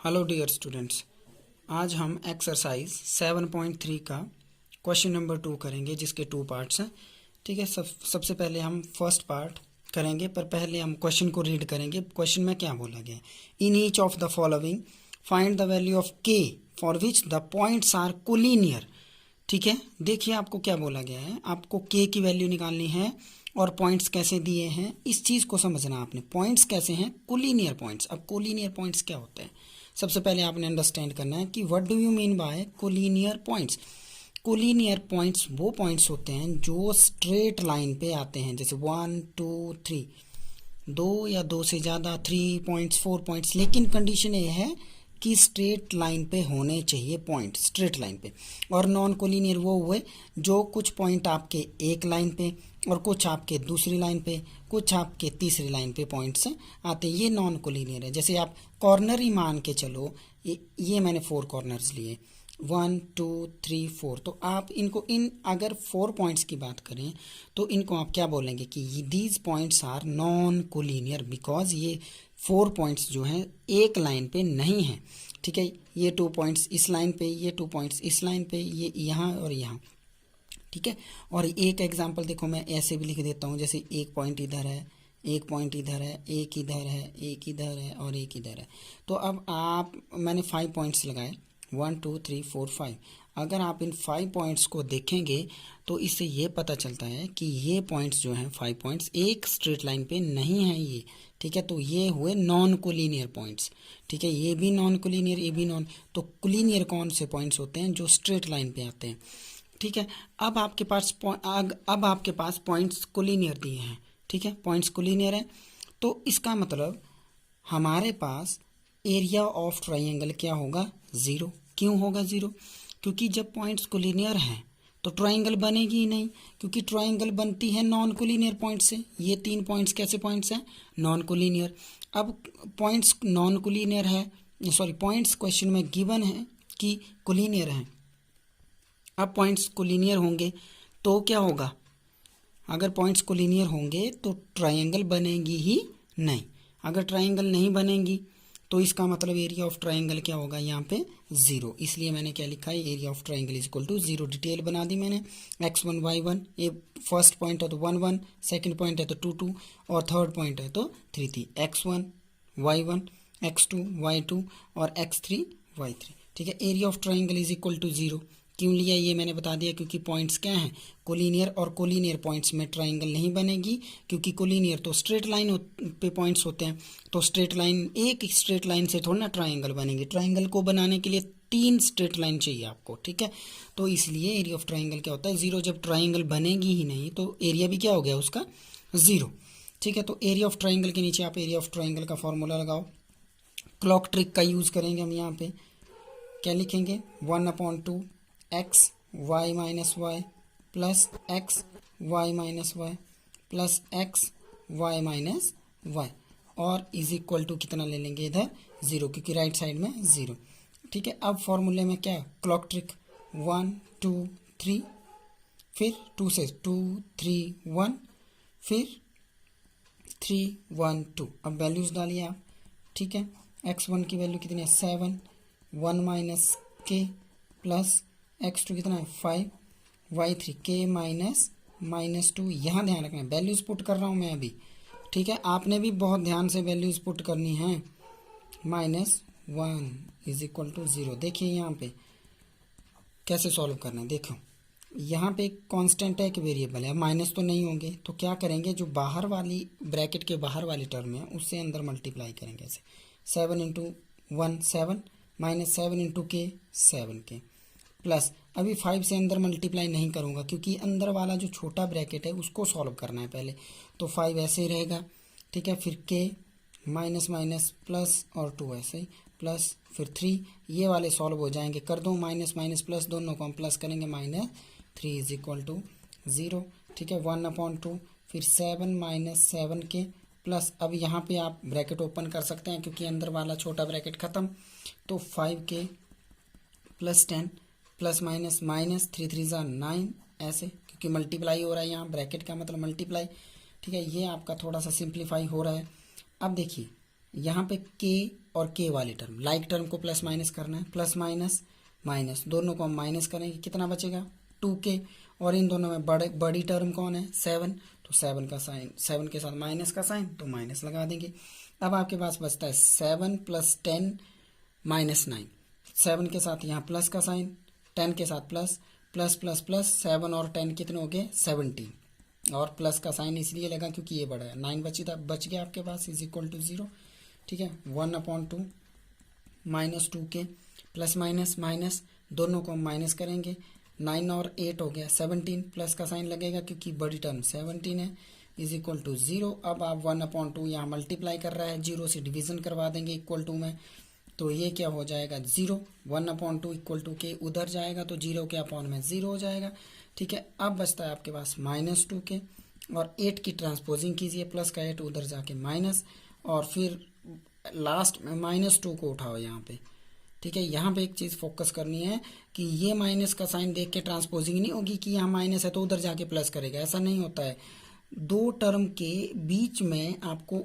Hello dear students, आज हम exercise 7.3 का क्वेश्चन नंबर 2 करेंगे जिसके 2 पार्ट्स हैं। ठीक है, सबसे पहले हम फर्स्ट पार्ट करेंगे, पर पहले हम क्वेश्चन को रीड करेंगे। क्वेश्चन में क्या बोला गया है? In each of the following find the value of K for which the points are collinear. ठीक है, देखिए आपको क्या बोला गया है, आपको के की वैल्यू निकालनी है और पॉइंट्स कैसे दिए हैं इस चीज़ को समझना आपने। पॉइंट्स कैसे हैं? Collinear points. अब कोलिनियर पॉइंट्स क्या होते हैं सबसे पहले आपने अंडरस्टैंड करना है कि what do you mean by collinear points. Collinear points वो पॉइंट्स होते हैं जो स्ट्रेट लाइन पे आते हैं, जैसे 1 2 3, दो या दो से ज़्यादा, 3 पॉइंट्स 4 पॉइंट्स, लेकिन कंडीशन ये है कि स्ट्रेट लाइन पे होने चाहिए पॉइंट, स्ट्रेट लाइन पे। और नॉन कोलिनियर वो हुए जो कुछ पॉइंट आपके एक लाइन पे और कुछ आपके दूसरी लाइन पे, कुछ आपके तीसरी लाइन पे पॉइंट्स आते हैं, ये नॉन कोलिनियर है। जैसे आप कॉर्नर ही मान के चलो, ये मैंने 4 कॉर्नर्स लिए, 1 2 3 4, तो आप इनको अगर 4 पॉइंट्स की बात करें तो इनको आप क्या बोलेंगे कि these points are non collinear because ये 4 पॉइंट्स जो हैं एक लाइन पे नहीं हैं। ठीक है, ये 2 पॉइंट्स इस लाइन पे, ये 2 पॉइंट्स इस लाइन पे, ये यहाँ और यहाँ। ठीक है, और एक एग्जांपल देखो, मैं ऐसे भी लिख देता हूँ, जैसे एक पॉइंट इधर है, एक पॉइंट इधर है, एक इधर है, एक इधर है और एक इधर है। तो अब मैंने 5 पॉइंट्स लगाए, 1 2 3 4 5। अगर आप इन 5 पॉइंट्स को देखेंगे तो इससे ये पता चलता है कि ये पॉइंट्स जो हैं 5 पॉइंट्स एक स्ट्रेट लाइन पे नहीं हैं ये। ठीक है, तो ये हुए नॉन कोलिनियर पॉइंट्स। ठीक है, ये भी नॉन कोलिनियर, ये भी नॉन। तो कोलिनियर कौन से पॉइंट्स होते हैं? जो स्ट्रेट लाइन पे आते हैं। ठीक है, अब आपके पास पॉइंट्स कोलिनियर दिए हैं। ठीक है, पॉइंट्स कोलिनियर है तो इसका मतलब हमारे पास एरिया ऑफ ट्राइंगल क्या होगा? 0। क्यों होगा 0? क्योंकि जब पॉइंट्स कोलिनियर हैं तो ट्राइंगल बनेगी ही नहीं, क्योंकि ट्राइंगल बनती है नॉन कोलिनियर पॉइंट से। ये 3 पॉइंट्स कैसे पॉइंट्स हैं? Non collinear. अब पॉइंट्स नॉन कोलिनियर है, सॉरी, पॉइंट्स क्वेश्चन में गिवन है कि कोलिनियर हैं। अब पॉइंट्स कोलिनियर होंगे तो क्या होगा? अगर पॉइंट्स कोलिनियर होंगे तो ट्रायंगल बनेगी ही नहीं। अगर ट्रायंगल नहीं बनेगी तो इसका मतलब एरिया ऑफ ट्रायंगल क्या होगा? यहाँ पे 0। इसलिए मैंने क्या लिखा है? Area of triangle is equal to 0। Detail बना दी मैंने। x1 y1, ये फर्स्ट पॉइंट है तो 1 1, सेकेंड पॉइंट है तो 2 2 और थर्ड पॉइंट है तो 3 3। x1 y1, x2 y2 और x3 y3। ठीक है, area of triangle is equal to 0। क्यों लिया ये मैंने बता दिया, क्योंकि पॉइंट्स क्या हैं? कोलिनियर, और कोलिनियर पॉइंट्स में ट्रायंगल नहीं बनेगी, क्योंकि कोलिनियर तो स्ट्रेट लाइन पे पॉइंट्स होते हैं। तो स्ट्रेट लाइन, एक स्ट्रेट लाइन से थोड़ा ना ट्रायंगल बनेगी। ट्रायंगल को बनाने के लिए 3 स्ट्रेट लाइन चाहिए आपको। ठीक है, तो इसलिए एरिया ऑफ ट्रायंगल क्या होता है? 0। जब ट्रायंगल बनेगी ही नहीं तो एरिया भी क्या हो गया उसका? 0। ठीक है, तो एरिया ऑफ ट्रायंगल के नीचे आप एरिया ऑफ ट्रायंगल का फॉर्मूला लगाओ। क्लॉक ट्रिक का यूज़ करेंगे हम। यहाँ पे क्या लिखेंगे? 1/2 x y minus y plus x y minus y plus x y minus y, और इज इक्वल टू कितना ले लेंगे इधर? 0, क्योंकि राइट साइड में 0। ठीक है, अब फॉर्मूले में क्या? क्लॉक ट्रिक 1 2 3, फिर 2 से 2 3 1, फिर 3 1 2। अब वैल्यूज डालिए आप। ठीक है, x1 की वैल्यू कितनी है? 7, 1 माइनस के प्लस x2 कितना है? 5, y3 k माइनस 2। यहाँ ध्यान रखना है, वैल्यूज पुट कर रहा हूँ मैं अभी। ठीक है, आपने भी बहुत ध्यान से वैल्यूज पुट करनी है। -1 इज इक्वल टू 0। देखिए यहाँ पे कैसे सॉल्व करना है। देखो यहाँ पे एक कांस्टेंट है, एक वेरिएबल है, माइनस तो नहीं होंगे, तो क्या करेंगे? जो बाहर वाली ब्रैकेट के बाहर वाली टर्म है उससे अंदर मल्टीप्लाई करेंगे। ऐसे 7 इंटू 1 7, माइनस 7 इंटू के 7 के, प्लस अभी 5 से अंदर मल्टीप्लाई नहीं करूँगा क्योंकि अंदर वाला जो छोटा ब्रैकेट है उसको सॉल्व करना है पहले। तो 5 ऐसे ही रहेगा। ठीक है, फिर के माइनस माइनस प्लस और 2 ऐसे ही प्लस, फिर 3, ये वाले सॉल्व हो जाएंगे। कर दो माइनस माइनस प्लस, दोनों को हम प्लस करेंगे, -3 इज इक्वल टू 0। ठीक है, 1/2, फिर 7 माइनस 7 के प्लस, अब यहाँ पे आप ब्रैकेट ओपन कर सकते हैं क्योंकि अंदर वाला छोटा ब्रैकेट ख़त्म। तो 5 के प्लस 10 प्लस माइनस माइनस 3 3 ज़ा 9, ऐसे, क्योंकि मल्टीप्लाई हो रहा है यहाँ, ब्रैकेट का मतलब मल्टीप्लाई। ठीक है, ये आपका थोड़ा सा सिंप्लीफाई हो रहा है। अब देखिए यहाँ पे के और के वाली टर्म, लाइक टर्म को प्लस माइनस करना है, प्लस माइनस माइनस दोनों को हम माइनस करेंगे, कितना बचेगा 2k, और इन दोनों में बड़ी टर्म कौन है 7, तो 7 का साइन, 7 के साथ माइनस का साइन, तो माइनस लगा देंगे। अब आपके पास बचता है 7 + 10 - 9, 7 के साथ यहाँ प्लस का साइन, 10 के साथ प्लस, प्लस प्लस प्लस, 7 और 10 कितने हो गए 17, और प्लस का साइन इसलिए लगा क्योंकि ये बड़ा है, 9 बच गया आपके पास = 0। ठीक है, 1/2 - 2k, प्लस माइनस माइनस दोनों को हम माइनस करेंगे, 9 और 8 हो गया 17, प्लस का साइन लगेगा क्योंकि बड़ी टर्म 17 है, = 0। अब आप 1/2 यहाँ मल्टीप्लाई कर रहा है, 0 से डिवीजन करवा देंगे = में, तो ये क्या हो जाएगा 0, 1/2 = k, उधर जाएगा तो 0 के अपॉन में 0 हो जाएगा। ठीक है, अब बचता है आपके पास -2k, और 8 की ट्रांसपोजिंग कीजिए, प्लस का 8 उधर जाके माइनस, और फिर लास्ट में -2 को उठाओ यहाँ पे। ठीक है, यहाँ पे एक चीज़ फोकस करनी है कि ये माइनस का साइन देख के ट्रांसपोजिंग नहीं होगी कि यहाँ माइनस है तो उधर जाके प्लस करेगा, ऐसा नहीं होता है। दो टर्म के बीच में आपको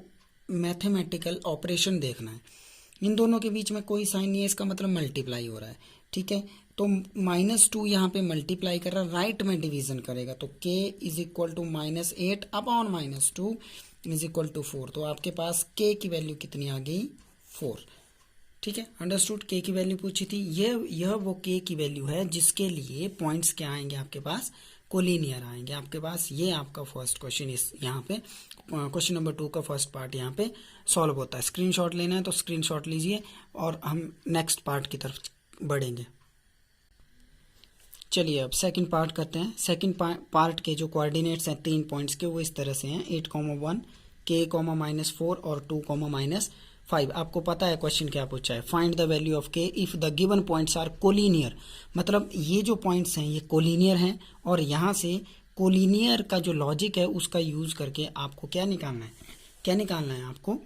मैथमेटिकल ऑपरेशन देखना है, इन दोनों के बीच में कोई साइन नहीं है, इसका मतलब मल्टीप्लाई हो रहा है। ठीक है, तो -2 यहाँ पे मल्टीप्लाई कर रहा है, राइट में डिवीजन करेगा, तो k = -8 अपॉन -2 = 4, तो आपके पास k की वैल्यू कितनी आ गई 4। ठीक है, अंडरस्टूड। k की वैल्यू पूछी थी, यह वो k की वैल्यू है जिसके लिए पॉइंट्स क्या आएंगे आपके पास, कोलिनियर आएंगे आपके पास। ये आपका फर्स्ट क्वेश्चन इस यहाँ पे क्वेश्चन नंबर 2 का फर्स्ट पार्ट यहाँ पे सॉल्व होता है। स्क्रीनशॉट लेना है तो स्क्रीनशॉट लीजिए और हम नेक्स्ट पार्ट की तरफ बढ़ेंगे। चलिए अब सेकंड पार्ट करते हैं। सेकंड पार्ट के जो कोऑर्डिनेट्स हैं 3 पॉइंट्स के, वो इस तरह से हैं 8,1, k, -4 और 2, -5। आपको पता है क्वेश्चन क्या पूछा है, find the value of k if the given points are collinear. मतलब ये जो पॉइंट्स हैं ये कोलिनियर हैं, और यहाँ से कोलिनियर का जो लॉजिक है उसका यूज करके आपको क्या निकालना है, आपको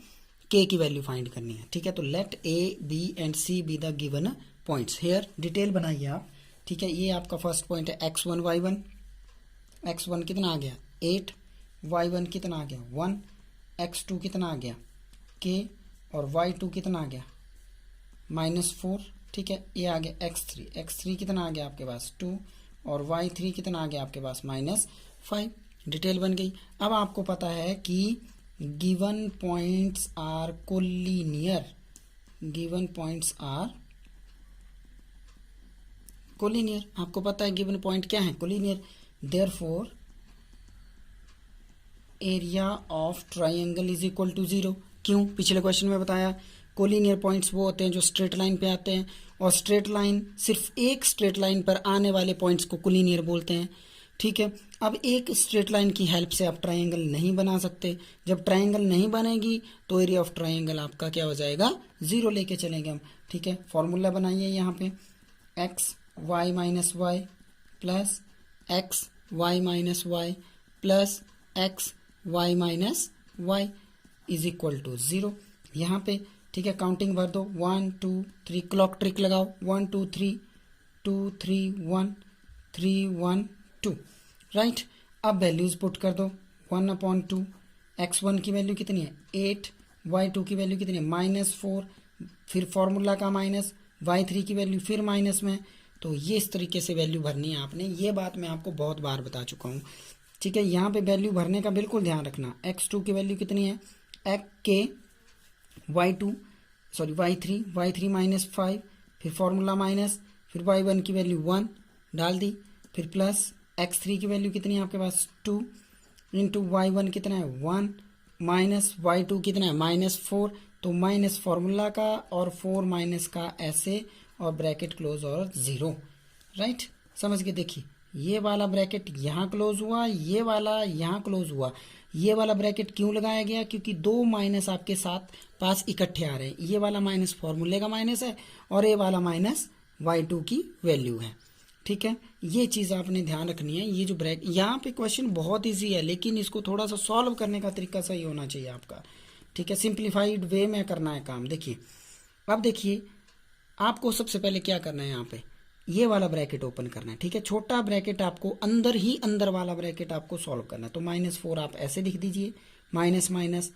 k की वैल्यू फाइंड करनी है। ठीक है, तो let a, b and c be the given points. Here detail बनाइए आप। ठीक है, ये आपका फर्स्ट पॉइंट है x1 y1, x1 कितना आ गया 8, y1 कितना आ गया 1, x2 कितना आ गया k, और y2 कितना आ गया -4। ठीक है, ये आ गया x3 कितना आ गया आपके पास 2, और y3 कितना आ गया आपके पास -5। डिटेल बन गई। अब आपको पता है कि गिवन पॉइंट्स आर कोलिनियर, आपको पता है गिवन पॉइंट क्या है collinear. Therefore area of triangle = 0। क्यों, पिछले क्वेश्चन में बताया कोलिनियर पॉइंट्स वो होते हैं जो स्ट्रेट लाइन पे आते हैं, और स्ट्रेट लाइन सिर्फ एक स्ट्रेट लाइन पर आने वाले पॉइंट्स को कोलिनियर बोलते हैं। ठीक है, अब एक स्ट्रेट लाइन की हेल्प से आप ट्राइंगल नहीं बना सकते। जब ट्राइंगल नहीं बनेगी तो एरिया ऑफ ट्राइंगल आपका क्या हो जाएगा 0 लेके चलेंगे हम। ठीक है, फॉर्मूला बनाइए यहाँ पे x y - y plus x y - y plus x y - y = 0 यहाँ पे। ठीक है, काउंटिंग भर दो 1 2 3, क्लॉक ट्रिक लगाओ 1 2 3 2 3 1 3 1 2, राइट। अब वैल्यूज पुट कर दो 1/2, x1 की वैल्यू कितनी है 8, y2 की वैल्यू कितनी है -4, फिर फॉर्मूला का माइनस, y3 की वैल्यू फिर माइनस में। तो ये इस तरीके से वैल्यू भरनी है आपने, ये बात मैं आपको बहुत बार बता चुका हूँ। ठीक है, यहाँ पे वैल्यू भरने का बिल्कुल ध्यान रखना। x2 की वैल्यू कितनी है k, y3 -5, फिर फॉर्मूला माइनस, फिर y1 की वैल्यू 1 डाल दी, फिर प्लस x3 की वैल्यू कितनी है आपके पास 2 इंटू y1 कितना है 1 माइनस y2 कितना है -4, तो माइनस फॉर्मूला का और 4 माइनस का ऐसे, और ब्रैकेट क्लोज और 0, राइट। समझ के देखिए, ये वाला ब्रैकेट यहाँ क्लोज हुआ, ये वाला यहाँ क्लोज हुआ। ये वाला ब्रैकेट क्यों लगाया गया, क्योंकि 2 माइनस आपके साथ पास इकट्ठे आ रहे हैं। ये वाला माइनस फॉर्मूले का माइनस है, और ये वाला माइनस y2 की वैल्यू है। ठीक है, ये चीज़ आपने ध्यान रखनी है। ये जो ब्रैकेट, यहाँ पे क्वेश्चन बहुत ईजी है, लेकिन इसको थोड़ा सा सॉल्व करने का तरीका सही होना चाहिए आपका। ठीक है, सिंप्लीफाइड वे में करना है काम। देखिए, अब देखिए आपको सबसे पहले क्या करना है, यहाँ पे ये वाला ब्रैकेट ओपन करना है। ठीक है, छोटा ब्रैकेट आपको अंदर वाला ब्रैकेट आपको सॉल्व करना है। तो -4 आप ऐसे लिख दीजिए, माइनस माइनस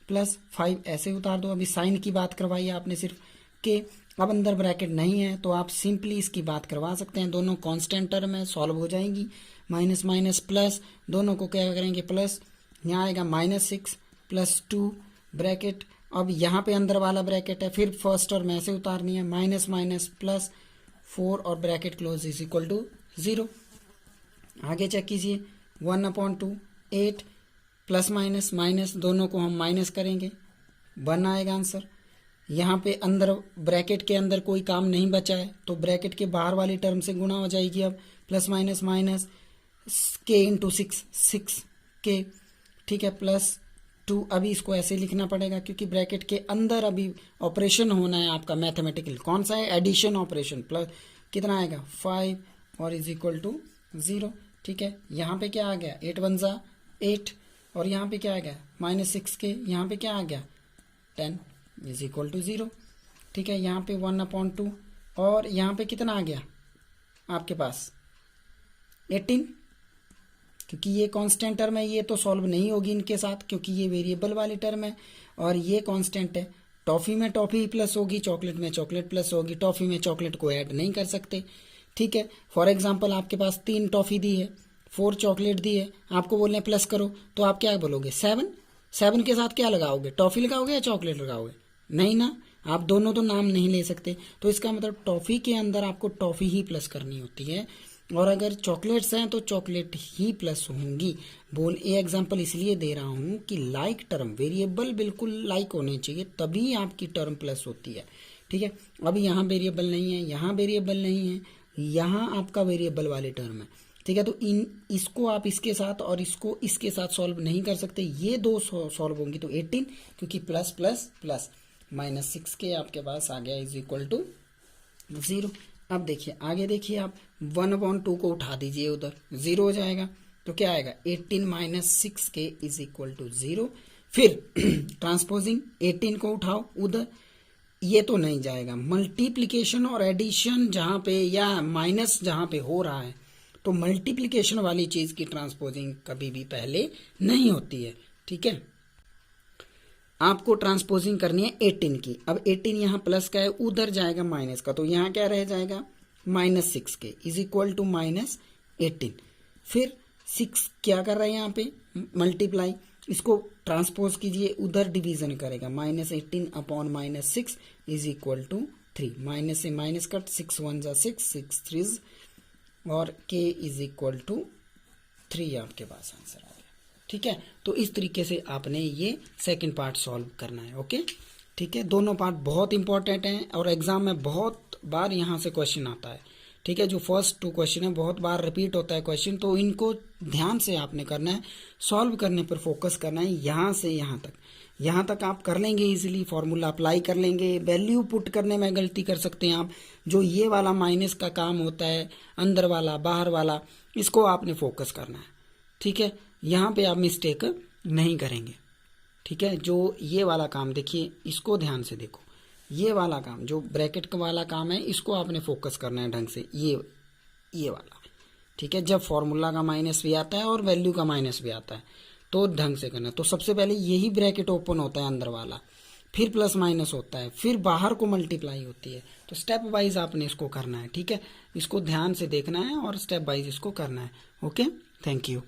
प्लस 5 ऐसे उतार दो। अभी साइन की बात करवाई है आपने सिर्फ के, अब अंदर ब्रैकेट नहीं है तो आप सिंपली इसकी बात करवा सकते हैं। दोनों कांस्टेंट टर्म है, सॉल्व हो जाएंगी। माइनस माइनस प्लस, दोनों को क्या करेंगे प्लस, यहाँ आएगा -6 + 2 ब्रैकेट। अब यहाँ पे अंदर वाला ब्रैकेट है, फिर फर्स्ट टर्म ऐसे उतारनी है, माइनस माइनस प्लस 4 और bracket close is equal to 0। आगे चेक कीजिए, 1/2 8 प्लस माइनस माइनस, दोनों को हम माइनस करेंगे, 1 आएगा आंसर। यहाँ पे अंदर ब्रैकेट के अंदर कोई काम नहीं बचा है तो ब्रैकेट के बाहर वाली टर्म से गुणा हो जाएगी। अब plus minus minus k × 6 k, ठीक है, +2। अभी इसको ऐसे लिखना पड़ेगा क्योंकि ब्रैकेट के अंदर अभी ऑपरेशन होना है आपका मैथमेटिकल। कौन सा है? Addition operation. प्लस कितना आएगा 5 और इज इक्वल टू 0, ठीक है। यहाँ पे क्या आ गया 8 × 1 = 8 और यहाँ पे क्या आ गया -6k, यहाँ पे क्या आ गया 10 इज इक्वल टू 0, ठीक है। यहाँ पे 1/2 और यहाँ पे कितना आ गया आपके पास 18, क्योंकि ये कांस्टेंट टर्म है, ये तो सॉल्व नहीं होगी इनके साथ क्योंकि ये वेरिएबल वाली टर्म है और ये कांस्टेंट है। टॉफ़ी में टॉफ़ी प्लस होगी, चॉकलेट में चॉकलेट प्लस होगी। टॉफ़ी में चॉकलेट को ऐड नहीं कर सकते, ठीक है। फॉर एग्जांपल आपके पास 3 टॉफ़ी दी है, 4 चॉकलेट दी है, आपको बोलने प्लस करो तो आप क्या बोलोगे 7 के साथ क्या लगाओगे, टॉफ़ी लगाओगे या चॉकलेट लगाओगे? नहीं ना, आप दोनों तो नाम नहीं ले सकते। तो इसका मतलब टॉफ़ी के अंदर आपको टॉफ़ी ही प्लस करनी होती है और अगर चॉकलेट्स हैं तो चॉकलेट ही प्लस होंगी। ये एग्जांपल इसलिए दे रहा हूँ कि लाइक टर्म, वेरिएबल बिल्कुल लाइक होने चाहिए तभी आपकी टर्म प्लस होती है, ठीक है। अब यहाँ वेरिएबल नहीं है, यहाँ वेरिएबल नहीं है, यहाँ आपका वेरिएबल वाली टर्म है, ठीक है। तो इसको आप इसके साथ और इसको इसके साथ सॉल्व नहीं कर सकते, ये दो सॉल्व होंगी तो 18, क्योंकि प्लस प्लस प्लस -6k आपके पास आ गया इज इक्वल टू 0। अब देखिए आगे देखिए, आप 1/2 को उठा दीजिए, उधर 0 हो जाएगा तो क्या आएगा 18 - 6k इज इक्वल टू 0। फिर ट्रांसपोजिंग 18 को उठाओ उधर, ये तो नहीं जाएगा। मल्टीप्लिकेशन और एडिशन जहाँ पे या माइनस जहाँ पे हो रहा है तो मल्टीप्लिकेशन वाली चीज की ट्रांसपोजिंग कभी भी पहले नहीं होती है, ठीक है। आपको ट्रांसपोजिंग करनी है 18 की। अब 18 यहाँ प्लस का है, उधर जाएगा माइनस का, तो यहाँ क्या रह जाएगा -6k इज इक्वल टू -18। फिर 6 क्या कर रहे हैं यहाँ पे मल्टीप्लाई, इसको ट्रांसपोज कीजिए, उधर डिवीजन करेगा, -18/-6 इज इक्वल टू 3। माइनस से माइनस कट, 6 × 1 = 6, 6 × 3 और k इज इक्वल टू 3 आपके पास आंसर आ गया, ठीक है। तो इस तरीके से आपने ये सेकंड पार्ट सॉल्व करना है, ओके, ठीक है। दोनों पार्ट बहुत इंपॉर्टेंट हैं और एग्जाम में बहुत बार यहाँ से क्वेश्चन आता है, ठीक है। जो फर्स्ट 2 क्वेश्चन है बहुत बार रिपीट होता है क्वेश्चन, तो इनको ध्यान से आपने करना है, सॉल्व करने पर फोकस करना है। यहाँ से यहाँ तक आप कर लेंगे इजीली, फॉर्मूला अप्लाई कर लेंगे। वैल्यू पुट करने में गलती कर सकते हैं आप, जो ये वाला माइनस का काम होता है, अंदर वाला बाहर वाला, इसको आपने फोकस करना है, ठीक है। यहाँ पे आप मिस्टेक नहीं करेंगे, ठीक है। जो ये वाला काम देखिए, इसको ध्यान से देखो, ये वाला काम जो ब्रैकेट वाला काम है इसको आपने फोकस करना है ढंग से, ये वाला, ठीक है। जब फॉर्मूला का माइनस भी आता है और वैल्यू का माइनस भी आता है तो ढंग से करना है। तो सबसे पहले यही ब्रैकेट ओपन होता है अंदर वाला, फिर प्लस माइनस होता है, फिर बाहर को मल्टीप्लाई होती है। तो स्टेप वाइज आपने इसको करना है, ठीक है। इसको ध्यान से देखना है और स्टेप वाइज इसको करना है, ओके। Thank you.